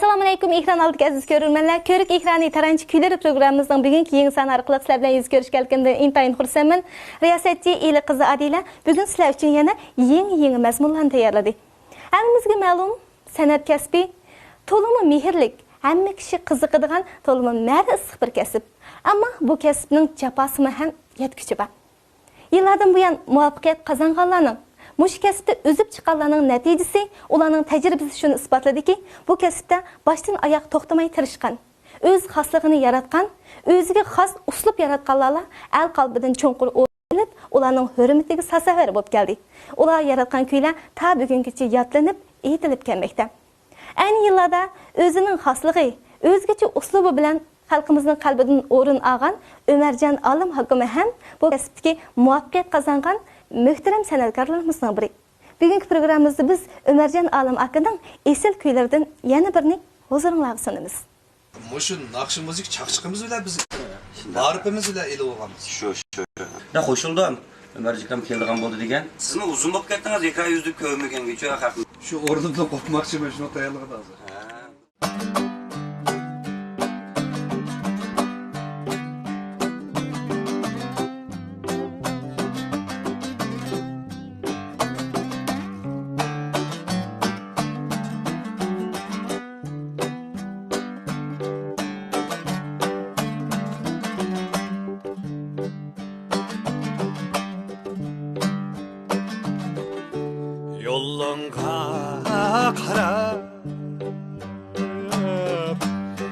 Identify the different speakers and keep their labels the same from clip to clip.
Speaker 1: Assalamu alaykum ekran aldık aziz görürmenler. Körük ekranı tarançı küyleri programımızın bugünkü yeni san arqılıq sizler bilen yüz görüşkəlkinde intayın xursayman. Riyasetçi eli kızı Adila bugün sizler için yana yeni məzmunlarını tayarladı. Əlimizge məlum sənət kəsbi tolumu mehirlik, həmmə kişi qızıqıdığan tolumu məri ısıq bir kəsib. Ama bu kəsibinin capası mı həm yetküçü var. Yıllardan bu yan muvaffaqiyat qazanğanlarının muş kəsipte özüp çıkanlarının neticesi, olanın tecrübesi şunu ispatladı ki, bu kəsipte baştan ayak toxtamayı tırışkan, öz xaslığını yaratkan, özüge xas uslup yaratkanlarla el kalbiden çoğunqur olub, olanın hürmetliği sasaver bop geldi. Olar yaratkan köyler ta bugünküçe yatlanıp, eğitilip gelmekte. Aynı yıllarda özünün xaslığı, özgüçü uslubu bilen halkımızın kalbiden orun ağan Ömercan Alım hakkımı hem bu kəsipteki muvaffaqiyat kazangan mühterem sanatkarlarımızdan biri. Bugünkü programımızda biz Ömercan Alım hakkından esil köylerden yana birini huzurunlağı sunumuz.
Speaker 2: Moşun nakşı müzik çakçıkımız bile biz marifimiz bile eli olgamız.
Speaker 3: Şu. Ya hoşuldum. Ömercikam keldiğen boldu degen. Siz mi uzun bolup kettiniz? 2 ay yüzdük kövmegen geçiyor haklı.
Speaker 2: Şu ordudan kopmak için ben şunu tayarlığı da hazır.
Speaker 4: Yolunga qarab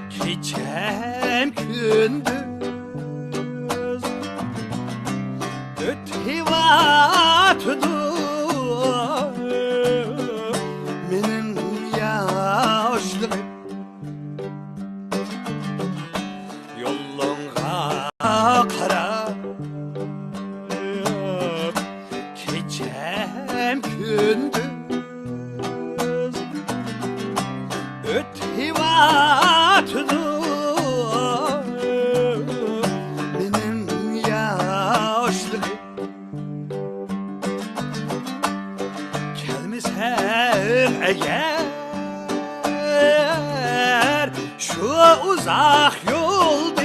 Speaker 4: keçem gündüz ötüp atıdım benim yaşlığım yolunga qarab keçem gündüz ötüp atıdım benim yaşlığım gelmesem eğer şu uzak yolda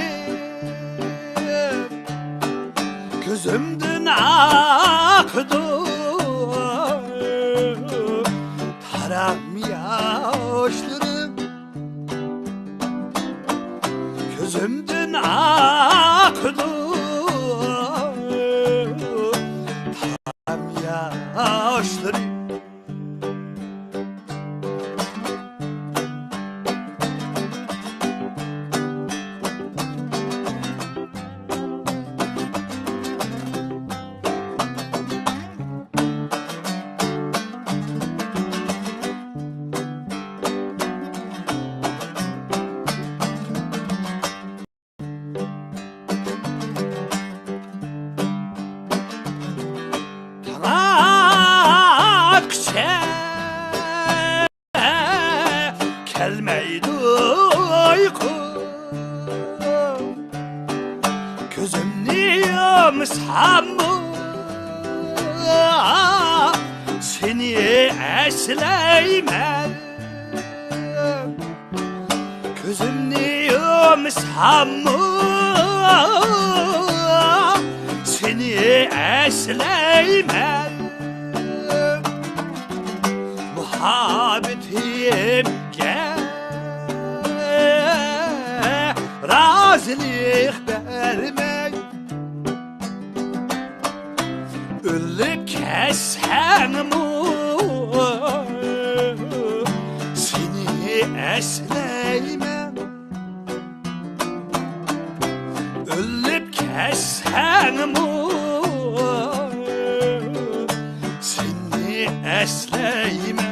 Speaker 4: gözümden akıdı taram yaşlarım gözümden akıdı taram yaşlarım. Gelmeydi uykum gözümni yumsam mı seni esleymen gözümni yumsam mı seni esleymen muhabbetim razılık vermek ölüp kessem mu seni esleymem ölüp kessem mu seni esleymem